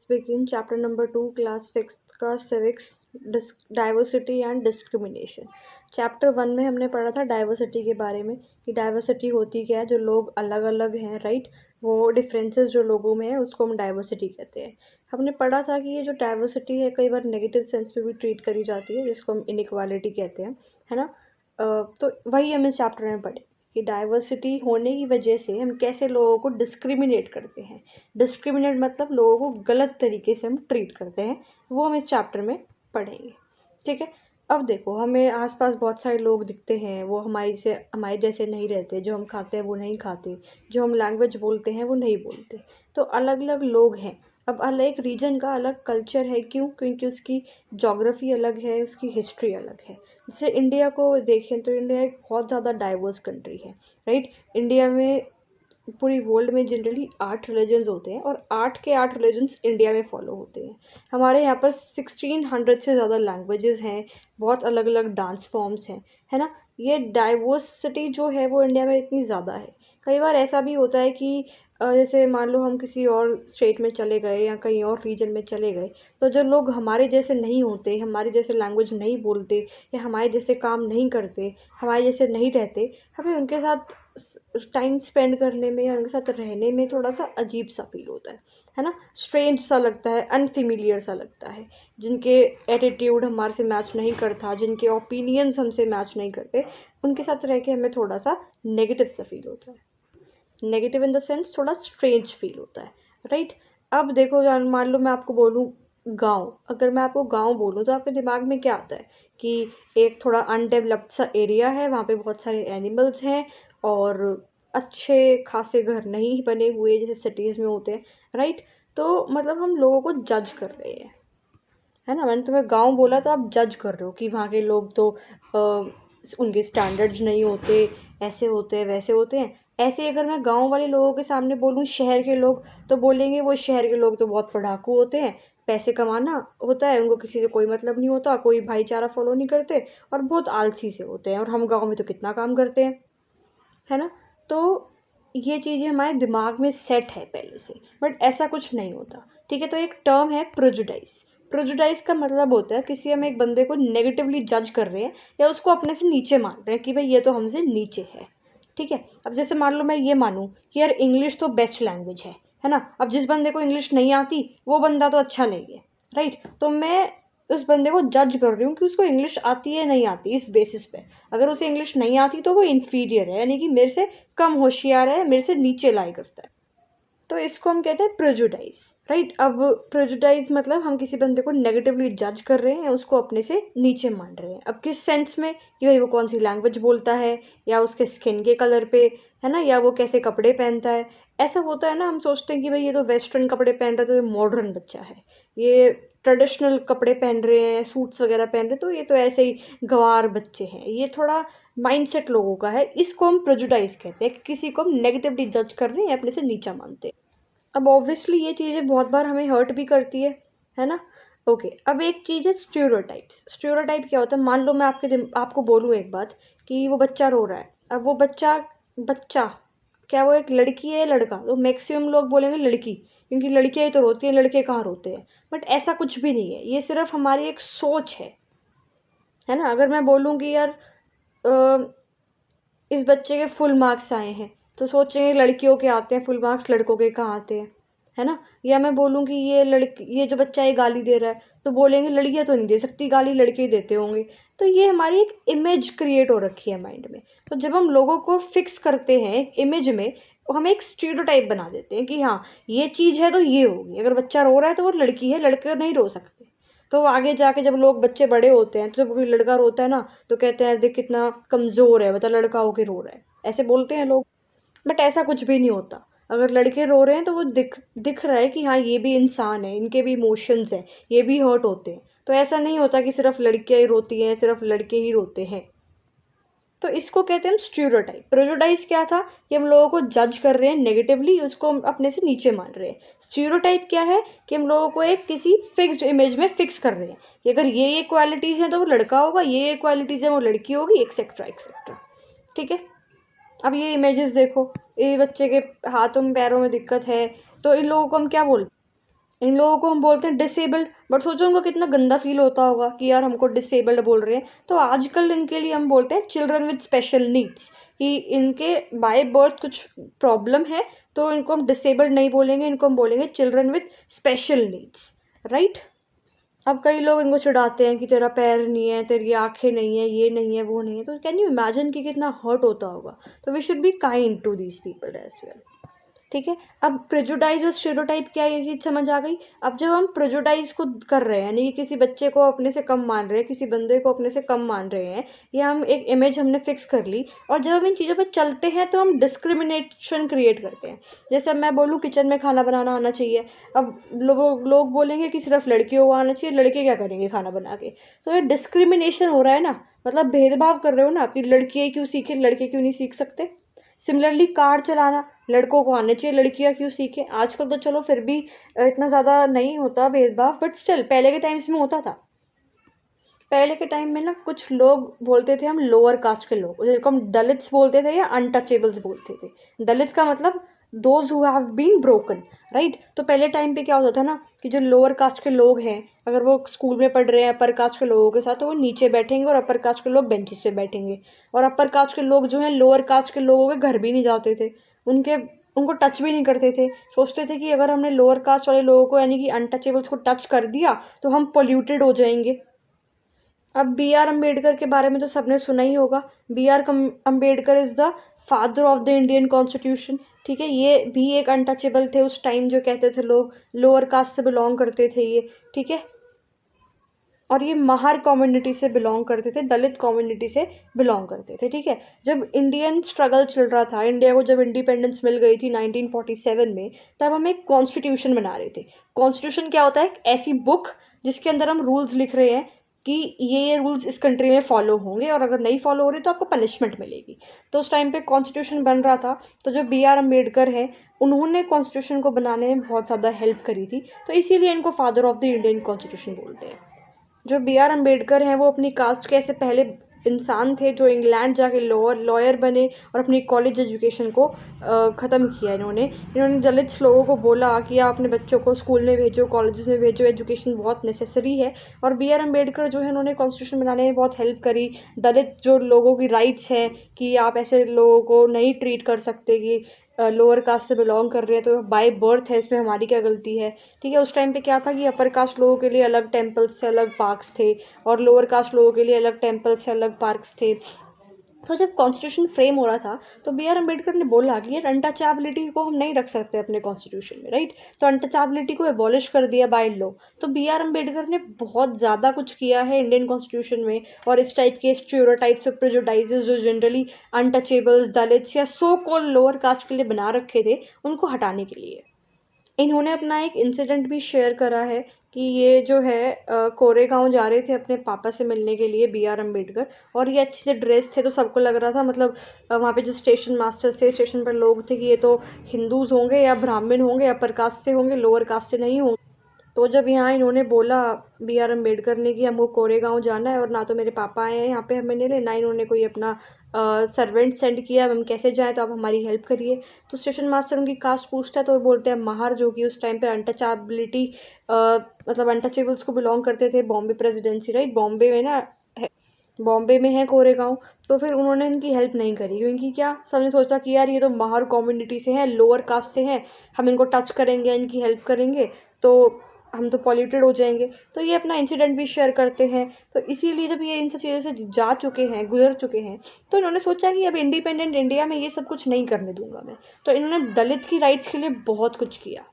begin chapter number 2 class 6 का civics diversity and discrimination. Chapter 1 में हमने पढ़ा था डाइवर्सिटी के बारे में कि डाइवर्सिटी होती क्या है, जो लोग अलग अलग हैं, राइट, वो डिफरेंसेस जो लोगों में है उसको हम डाइवर्सिटी कहते हैं। हमने पढ़ा था कि ये जो डाइवर्सिटी है कई बार नेगेटिव सेंस में भी ट्रीट करी जाती है, जिसको हम इनइक्वालिटी कहते हैं, है ना। तो वही हम इस चैप्टर में पढ़े कि डाइवर्सिटी होने की वजह से हम कैसे लोगों को डिस्क्रिमिनेट करते हैं। डिस्क्रिमिनेट मतलब लोगों को गलत तरीके से हम ट्रीट करते हैं, वो हम इस चैप्टर में पढ़ेंगे, ठीक है। अब देखो, हमें आसपास बहुत सारे लोग दिखते हैं, वो हमारे जैसे नहीं रहते, जो हम खाते हैं वो नहीं खाते, जो हम लैंग्वेज बोलते हैं वो नहीं बोलते। तो अलग अलग लोग हैं। अब अलग एक रीजन का अलग कल्चर है, क्यों? क्योंकि उसकी जोग्राफी अलग है, उसकी हिस्ट्री अलग है। जैसे इंडिया को देखें तो इंडिया एक बहुत ज़्यादा डाइवर्स कंट्री है, राइट। इंडिया में पूरी वर्ल्ड में जनरली 8 रिलीजन्स होते हैं और 8 के 8 रिलीजन्स इंडिया में फॉलो होते हैं। हमारे यहाँ पर 1600 से ज़्यादा लैंग्वेजेस हैं, बहुत अलग अलग डांस फॉर्म्स हैं, है ना। ये डाइवर्सिटी जो है वो इंडिया में इतनी ज़्यादा है। कई बार ऐसा भी होता है कि जैसे मान लो हम किसी और स्टेट में चले गए या कहीं और रीजन में चले गए, तो जो लोग हमारे जैसे नहीं होते, हमारे जैसे लैंग्वेज नहीं बोलते या हमारे जैसे काम नहीं करते, हमारे जैसे नहीं रहते, हमें उनके साथ टाइम स्पेंड करने में या उनके साथ रहने में थोड़ा सा अजीब सा फील होता है ना। स्ट्रेंज सा लगता है, अनफेमिलियर सा लगता है। जिनके एटीट्यूड हमारे से मैच नहीं करता, जिनके ओपिनियंस हमसे मैच नहीं करते, उनके साथ रह के हमें थोड़ा सा नेगेटिव सा फील होता है। नेगेटिव इन द सेंस थोड़ा स्ट्रेंज फील होता है, राइट। अब देखो, मान लो मैं आपको बोलूँ गांव, अगर मैं आपको गांव बोलूँ तो आपके दिमाग में क्या आता है कि एक थोड़ा अनडेवलप्ड सा एरिया है, वहाँ पे बहुत सारे एनिमल्स हैं और अच्छे खासे घर नहीं बने हुए जैसे सिटीज़ में होते हैं, राइट। तो मतलब हम लोगों को जज कर रहे हैं, है ना। मैंने तुम्हें गांव बोला तो आप जज कर रहे हो कि वहाँ के लोग तो उनके स्टैंडर्ड्स नहीं होते, ऐसे होते हैं वैसे होते हैं। ऐसे अगर मैं गांव वाले लोगों के सामने बोलूँ शहर के लोग, तो बोलेंगे वो शहर के लोग तो बहुत पढ़ाकू होते हैं, पैसे कमाना होता है उनको, किसी से कोई मतलब नहीं होता, कोई भाईचारा फॉलो नहीं करते और बहुत आलसी से होते हैं, और हम गाँव में तो कितना काम करते हैं, है ना। तो ये चीज़ें हमारे दिमाग में सेट है पहले से, बट ऐसा कुछ नहीं होता, ठीक है। तो एक टर्म है प्रेजुडाइज। प्रेजुडाइज का मतलब होता है किसी हम एक बंदे को नेगेटिवली जज कर रहे हैं या उसको अपने से नीचे मान रहे हैं कि भाई ये तो हमसे नीचे है, ठीक है। अब जैसे मान लो मैं ये मानूँ कि यार इंग्लिश तो बेस्ट लैंग्वेज है ना। अब जिस बंदे को इंग्लिश नहीं आती वो बंदा तो अच्छा नहीं है, राइट। तो मैं उस बंदे को जज कर रही हूँ कि उसको इंग्लिश आती है नहीं आती इस बेसिस पे। अगर उसे इंग्लिश नहीं आती तो वो इन्फीरियर है, यानी कि मेरे से कम होशियार है, मेरे से नीचे लाई करता है। तो इसको हम कहते हैं प्रेजुडाइज, राइट। अब प्रेजुडाइज मतलब हम किसी बंदे को नेगेटिवली जज कर रहे हैं, उसको अपने से नीचे मान रहे हैं। अब किस सेंस में कि भाई वो कौन सी लैंग्वेज बोलता है, या उसके स्किन के कलर पे, है ना, या वो कैसे कपड़े पहनता है। ऐसा होता है ना, हम सोचते हैं कि भाई ये तो वेस्टर्न कपड़े पहन रहा है तो ये मॉडर्न बच्चा है, ये ट्रेडिशनल कपड़े पहन रहे हैं, सूट्स वगैरह पहन रहे हैं तो ये तो ऐसे ही गंवार बच्चे हैं। ये थोड़ा माइंडसेट लोगों का है, इसको हम प्रेजुडाइज कहते हैं कि किसी को हम नेगेटिवली जज कर रहे हैं, अपने से नीचा मानते हैं। अब ऑब्वियसली ये चीज़ें बहुत बार हमें हर्ट भी करती है ना। ओके, अब एक चीज़ है स्टीरियोटाइप्स। स्टीरियोटाइप क्या होता है? मान लो मैं आपको बोलूँ एक बात कि वो बच्चा रो रहा है। अब वो बच्चा बच्चा क्या वो एक लड़की है या लड़का? तो मैक्सिमम लोग बोलेंगे लड़की, क्योंकि लड़कियाँ ही तो रोती हैं, लड़के कहाँ रोते हैं। बट ऐसा कुछ भी नहीं है, ये सिर्फ हमारी एक सोच है ना। अगर मैं बोलूँ कि यार इस बच्चे के फुल मार्क्स आए हैं, तो सोचेंगे लड़कियों के आते हैं फुल मार्क्स, लड़कों के कहाँ आते हैं, है ना। या मैं बोलूँ कि ये जो बच्चा ये गाली दे रहा है, तो बोलेंगे लड़कियाँ तो नहीं दे सकती गाली, लड़के ही देते होंगे। तो ये हमारी एक इमेज क्रिएट हो रखी है माइंड में। तो जब हम लोगों को फिक्स करते हैं एक इमेज में, तो हम एक स्टीरियोटाइप बना देते हैं कि हाँ ये चीज़ है तो ये होगी, अगर बच्चा रो रहा है तो वो लड़की है, लड़के नहीं रो सकते। तो आगे जाके जब लोग बच्चे बड़े होते हैं तो जब कोई लड़का रोता है ना, तो कहते हैं देख कितना कमज़ोर है, बता लड़का होके रो रहा है, ऐसे बोलते हैं लोग। बट ऐसा कुछ भी नहीं होता। अगर लड़के रो रहे हैं तो वो दिख रहा है कि हाँ ये भी इंसान है, इनके भी इमोशंस हैं, ये भी हर्ट होते हैं। तो ऐसा नहीं होता कि सिर्फ लड़कियाँ ही रोती हैं, सिर्फ लड़के ही रोते हैं। तो इसको कहते हैं हम स्टीरियोटाइप। प्रेजुडाइज क्या था कि हम लोगों को जज कर रहे हैं नेगेटिवली, उसको हम अपने से नीचे मान रहे हैं। स्टीरियोटाइप क्या है कि हम लोगों को एक किसी फिक्स्ड इमेज में फिक्स कर रहे हैं कि अगर ये क्वालिटीज़ हैं तो वो लड़का होगा, ये क्वालिटीज़ हैं वो लड़की होगी, एक्सेट्रा एक्सेट्रा, ठीक है। अब ये इमेजेस देखो, ये बच्चे के हाथों में पैरों में दिक्कत है, तो इन लोगों को हम क्या बोलते हैं? इन लोगों को हम बोलते हैं डिसेबल्ड, बट सोचो उनको कितना गंदा फील होता होगा कि यार हमको डिसेबल्ड बोल रहे हैं। तो आजकल इनके लिए हम बोलते हैं चिल्ड्रन विद स्पेशल नीड्स, कि इनके बाय बर्थ कुछ प्रॉब्लम है, तो इनको हम डिसेबल्ड नहीं बोलेंगे, इनको हम बोलेंगे children with special needs, right. अब कई लोग इनको चिढ़ाते हैं कि तेरा पैर नहीं है, तेरी आंखें नहीं है, ये नहीं है, वो नहीं है। तो कैन यू इमेजिन कि कितना हर्ट होता होगा। तो we should be kind to these people as well, ठीक है। अब प्रेजुडाइज और स्टेरियोटाइप क्या है, ये चीज़ समझ आ गई। अब जब हम प्रेजुडाइज को कर रहे हैं, यानी कि किसी बच्चे को अपने से कम मान रहे हैं, किसी बंदे को अपने से कम मान रहे हैं, या हम एक इमेज हमने फिक्स कर ली, और जब हम इन चीज़ों पे चलते हैं तो हम डिस्क्रिमिनेशन क्रिएट करते हैं। जैसे अब मैं बोलूँ किचन में खाना बनाना आना चाहिए, अब लोग बोलेंगे कि सिर्फ लड़कियों को आना चाहिए, लड़के क्या करेंगे खाना बना के। तो ये डिस्क्रिमिनेशन हो रहा है ना, मतलब भेदभाव कर रहे हो ना, कि लड़कियाँ क्यों सीखे, लड़के क्यों नहीं सीख सकते। सिमिलरली कार चलाना लड़कों को आने चाहिए, लड़कियां क्यों सीखें। आजकल तो चलो फिर भी इतना ज़्यादा नहीं होता भेदभाव, बट स्टिल पहले के टाइम्स में होता था। पहले के टाइम में ना कुछ लोग बोलते थे हम लोअर कास्ट के लोग, जिनको हम दलित्स बोलते थे या अनटचेबल्स बोलते थे। दलित का मतलब those who have been broken, right. तो पहले टाइम पे क्या होता था ना, कि जो लोअर कास्ट के लोग हैं, अगर वो स्कूल में पढ़ रहे हैं अपर कास्ट के लोगों के साथ, तो वो नीचे बैठेंगे और अपर कास्ट के लोग बेंचेस पे बैठेंगे। और अपर कास्ट के लोग जो हैं लोअर कास्ट के लोगों के घर भी नहीं जाते थे, उनके उनको टच भी नहीं करते थे। सोचते थे कि अगर हमने लोअर कास्ट वाले लोगों को, यानी कि अनटचेबल्स को टच कर दिया तो हम पोल्यूटेड हो जाएंगे। अब बी आर अम्बेडकर के बारे में तो सबने सुना ही होगा। B R Ambedkar is the father of the Indian constitution, ठीक है। ये भी एक अनटचेबल थे उस टाइम, जो कहते थे लोग लोअर कास्ट से बिलोंग करते थे ये, ठीक है। और ये महार कम्युनिटी से बिलोंग करते थे, दलित कम्युनिटी से बिलोंग करते थे, ठीक है। जब इंडियन स्ट्रगल चल रहा था, इंडिया को जब इंडिपेंडेंस मिल गई थी 1947 में, तब हम एक कॉन्स्टिट्यूशन बना रहे थे। कॉन्स्टिट्यूशन क्या होता है, एक ऐसी बुक जिसके अंदर हम रूल्स लिख रहे हैं कि ये रूल्स इस कंट्री में फॉलो होंगे, और अगर नहीं फॉलो हो रहे तो आपको पनिशमेंट मिलेगी। तो उस टाइम पे कॉन्स्टिट्यूशन बन रहा था, तो जो बी आर अम्बेडकर है, उन्होंने कॉन्स्टिट्यूशन को बनाने में बहुत ज़्यादा हेल्प करी थी, तो इसीलिए इनको father of the Indian constitution बोलते हैं। जो बी आर अम्बेडकर हैं, वो अपनी कास्ट के ऐसे पहले इंसान थे जो इंग्लैंड जाके लॉयर बने और अपनी कॉलेज एजुकेशन को ख़त्म किया। इन्होंने दलित लोगों को बोला कि आप अपने बच्चों को स्कूल में भेजो, कॉलेजेस में भेजो, एजुकेशन बहुत नेसेसरी है। और बी आर अम्बेडकर जो है, उन्होंने कॉन्स्टिट्यूशन बनाने में बहुत हेल्प करी। दलित जो लोगों की राइट्स हैं कि आप ऐसे लोगों को नहीं ट्रीट कर सकते कि लोअर कास्ट से बिलोंग कर रहे हैं, तो बाय बर्थ है, इसमें हमारी क्या गलती है, ठीक है। उस टाइम पे क्या था कि अपर कास्ट लोगों के लिए अलग टेम्पल्स से अलग पार्क्स थे, और लोअर कास्ट लोगों के लिए अलग टेम्पल्स से अलग पार्क्स थे। तो जब कॉन्स्टिट्यूशन फ्रेम हो रहा था, तो बी आर अम्बेडकर ने बोला कि यार अनटचेबिलिटी को हम नहीं रख सकते अपने कॉन्स्टिट्यूशन में, राइट। तो अनटचेबिलिटी को एबॉलिश कर दिया बाय लॉ। तो बी आर अम्बेडकर ने बहुत ज़्यादा कुछ किया है इंडियन कॉन्स्टिट्यूशन में, और इस टाइप के स्टीरियोटाइप्स और प्रेजुडाइजेस जो जनरली अनटचेबल्स, दलित्स या सो कॉल लोअर कास्ट के लिए बना रखे थे, उनको हटाने के लिए। इन्होंने अपना एक इंसिडेंट भी शेयर करा है कि ये जो है कोरेगांव जा रहे थे अपने पापा से मिलने के लिए, बी आर अम्बेडकर, और ये अच्छे से ड्रेस थे, तो सबको लग रहा था, मतलब वहाँ पे जो स्टेशन मास्टर्स थे, स्टेशन पर लोग थे, कि ये तो हिंदूज होंगे या ब्राह्मण होंगे, अपर कास्ट से होंगे, लोअर कास्ट से नहीं होंगे। तो जब यहाँ इन्होंने बोला, बी आर अम्बेडकर ने, कि हमको कोरेगांव जाना है और ना तो मेरे पापा आए हैं यहाँ पे हमें मिले, ना इन्होंने कोई अपना सर्वेंट सेंड किया, हम कैसे जाएं, तो आप हमारी हेल्प करिए। तो स्टेशन मास्टर उनकी कास्ट पूछता है, तो वो बोलते हैं महार, जो कि उस टाइम पे अनटचेबिलिटी मतलब अनटचेबल्स को बिलोंग करते थे, बॉम्बे प्रेसिडेंसी, राइट। बॉम्बे में ना बॉम्बे में है कोरेगांव। तो फिर उन्होंने इनकी हेल्प नहीं करी, क्योंकि क्या, सबने सोचा कि यार ये तो महार कम्युनिटी से हैं, लोअर कास्ट से हैं, हम इनको टच करेंगे, इनकी हेल्प करेंगे तो हम तो पॉल्यूटेड हो जाएंगे। तो ये अपना इंसिडेंट भी शेयर करते हैं। तो इसीलिए जब ये इन सब चीज़ों से जा चुके हैं, गुजर चुके हैं, तो इन्होंने सोचा कि अब इंडिपेंडेंट इंडिया में ये सब कुछ नहीं करने दूंगा मैं। तो इन्होंने दलित की राइट्स के लिए बहुत कुछ किया,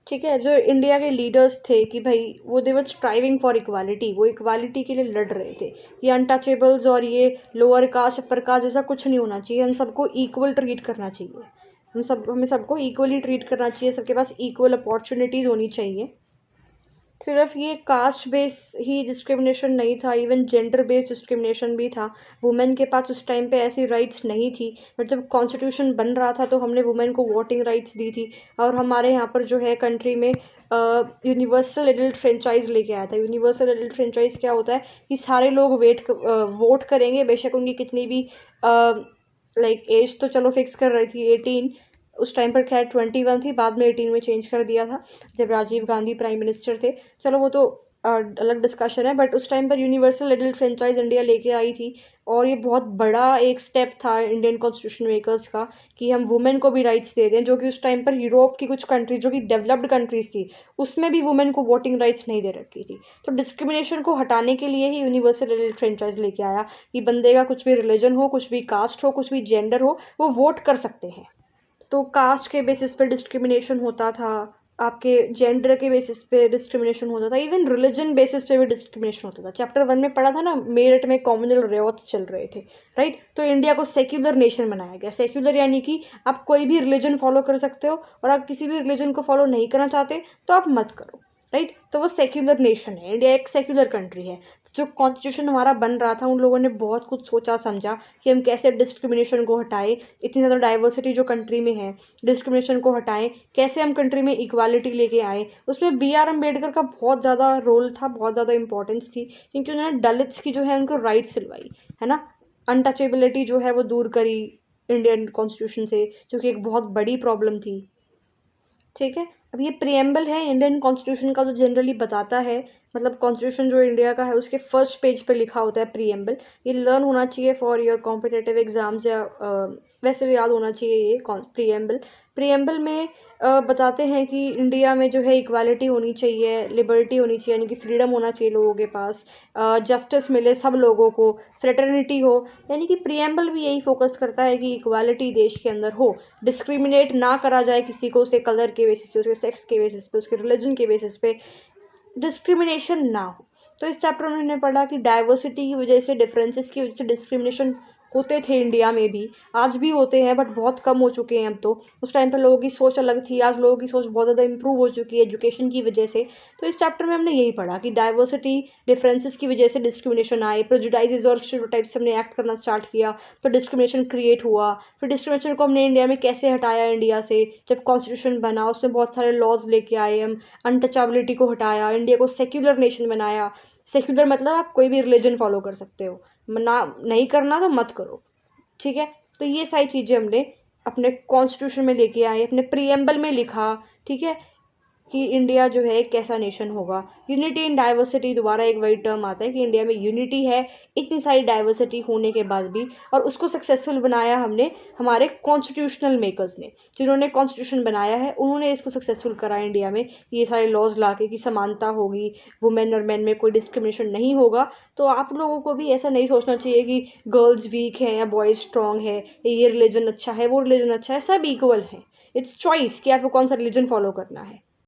ठीक है। जो इंडिया के लीडर्स थे, कि भाई वो दे वर स्ट्राइविंग फॉर इक्वालिटी, वो इक्वालिटी के लिए लड़ रहे थे। ये अनटचेबल्स और ये लोअर कास्ट अपर कास्ट जैसा कुछ नहीं होना चाहिए, हम सबको इक्वल ट्रीट करना चाहिए, हमें सबको इक्वली ट्रीट करना चाहिए, सबके पास इक्वल अपॉर्चुनिटीज़ होनी चाहिए। सिर्फ ये कास्ट बेस ही डिस्क्रिमिनेशन नहीं था, इवन जेंडर बेस्ड डिस्क्रिमिनेशन भी था। वुमेन के पास उस टाइम पे ऐसी राइट्स नहीं थी, बट जब कॉन्स्टिट्यूशन बन रहा था तो हमने वुमेन को वोटिंग राइट्स दी थी। और हमारे यहाँ पर जो है कंट्री में यूनिवर्सल एडल्ट फ्रेंचाइज लेके आया था। यूनिवर्सल एडल्ट फ्रेंचाइज क्या होता है, कि सारे लोग वोट करेंगे, बेशक उनकी कितनी भी लाइक एज तो चलो फिक्स कर रही थी 18, उस टाइम पर खैर 21 थी, बाद में 18 में चेंज कर दिया था जब राजीव गांधी प्राइम मिनिस्टर थे। चलो वो तो अलग डिस्कशन है, बट उस टाइम पर यूनिवर्सल एडल्ट फ्रेंचाइज इंडिया लेके आई थी, और ये बहुत बड़ा एक स्टेप था इंडियन कॉन्स्टिट्यूशन मेकर्स का कि हम वुमेन को भी राइट्स दे दें, जो कि उस टाइम पर यूरोप की कुछ कंट्रीज जो कि डेवलप्ड कंट्रीज थी उसमें भी वुमेन को वोटिंग राइट्स नहीं दे रखी थी। तो डिस्क्रिमिनेशन को हटाने के लिए ही यूनिवर्सल एडल्ट फ्रेंचाइज लेके आया कि बंदे का कुछ भी रिलीजन हो, कुछ भी कास्ट हो, कुछ भी जेंडर हो, वो वोट कर सकते हैं। तो कास्ट के बेसिस पे डिस्क्रिमिनेशन होता था, आपके जेंडर के बेसिस पे डिस्क्रिमिनेशन होता था, इवन रिलीजन बेसिस पे भी डिस्क्रिमिनेशन होता था। चैप्टर 1 में पढ़ा था ना, मेरठ में कॉम्युनल रिवॉर्ड्स चल रहे थे, राइट। तो इंडिया को सेक्युलर नेशन बनाया गया। सेक्युलर यानी कि आप कोई भी रिलीजन फॉलो कर सकते हो, और आप किसी भी रिलीजन को फॉलो नहीं करना चाहते तो आप मत करो, राइट। तो वो सेक्युलर नेशन है, इंडिया एक सेक्युलर कंट्री है। जो कॉन्स्टिट्यूशन हमारा बन रहा था, उन लोगों ने बहुत कुछ सोचा समझा कि हम कैसे डिस्क्रिमिनेशन को हटाएं, इतनी ज़्यादा डाइवर्सिटी जो कंट्री में है, डिस्क्रिमिनेशन को हटाएं, कैसे हम कंट्री में इक्वालिटी लेके आए। उसमें B.R. अम्बेडकर का बहुत ज़्यादा रोल था, बहुत ज़्यादा इंपॉर्टेंस थी, क्योंकि उन्होंने दलित्स की जो है उनको राइट्स दिलवाई, है ना। अनटचेबिलिटी जो है वो दूर करी इंडियन कॉन्स्टिट्यूशन से, जो कि एक बहुत बड़ी प्रॉब्लम थी, ठीक है। अब ये प्रिएम्बल है इंडियन कॉन्स्टिट्यूशन का, जो जनरली बताता है, मतलब कॉन्स्टिट्यूशन जो इंडिया का है उसके फर्स्ट पेज पे लिखा होता है प्रिएम्बल। ये लर्न होना चाहिए फॉर योर कॉम्पिटेटिव एग्जाम्स, या वैसे भी याद होना चाहिए ये प्रिएम्बल। प्रिएम्बल में बताते हैं कि इंडिया में जो है इक्वालिटी होनी चाहिए, लिबर्टी होनी चाहिए, यानी कि फ्रीडम होना चाहिए लोगों के पास, जस्टिस मिले सब लोगों को, फ्रेटर्निटी हो। यानी कि प्रिएम्बल भी यही फोकस करता है कि इक्वालिटी देश के अंदर हो, डिस्क्रिमिनेट ना करा जाए किसी को, उसके कलर के बेसिस पे, उसके सेक्स के बेसिस पे, उसके रिलीजन के बेसिस पे डिस्क्रिमिनेशन ना हो। तो इस चैप्टर में हमने पढ़ा कि डाइवर्सिटी की वजह से, डिफरेंसेस की वजह से डिस्क्रिमिनेशन होते थे इंडिया में भी, आज भी होते हैं, बट बहुत कम हो चुके हैं अब तो। उस टाइम पर लोगों की सोच अलग थी, आज लोगों की सोच बहुत ज़्यादा इंप्रूव हो चुकी है एजुकेशन की वजह से। तो इस चैप्टर में हमने यही पढ़ा कि डाइवर्सिटी, डिफरेंसेस की वजह से डिस्क्रिमिनेशन आए, प्रेजुडाइजेस और स्टीरियोटाइप्स हमने एक्ट करना स्टार्ट किया, तो डिस्क्रिमिनेशन क्रिएट हुआ। फिर डिस्क्रिमिनेशन को हमने इंडिया में कैसे हटाया, इंडिया से जब कॉन्स्टिट्यूशन बना उसमें बहुत सारे लॉज लेके आए हम, अनटचेबिलिटी को हटाया, इंडिया को सेक्युलर नेशन बनाया। सेक्युलर मतलब आप कोई भी रिलीजन फॉलो कर सकते हो, ना नहीं करना तो मत करो, ठीक है। तो ये सारी चीज़ें हमने अपने कॉन्स्टिट्यूशन में लेके आए, अपने प्रिएम्बल में लिखा, ठीक है, कि इंडिया जो है एक कैसा नेशन होगा। यूनिटी इन डाइवर्सिटी, दोबारा एक वही टर्म आता है कि इंडिया में यूनिटी है इतनी सारी डाइवर्सिटी होने के बाद भी, और उसको सक्सेसफुल बनाया हमने, हमारे कॉन्स्टिट्यूशनल मेकर्स ने, जिन्होंने कॉन्स्टिट्यूशन बनाया है उन्होंने इसको सक्सेसफुल करा इंडिया में, ये सारे लॉज ला के कि समानता होगी, वुमेन और मैन में कोई डिस्क्रिमिनेशन नहीं होगा। तो आप लोगों को भी ऐसा नहीं सोचना चाहिए कि गर्ल्स वीक हैं या बॉयज स्ट्रांग है, ये रिलीजन अच्छा है, वो रिलीजन अच्छा है, सब इक्वल है। इट्स चॉइस कि आपको कौन सा रिलीजन फॉलो करना है।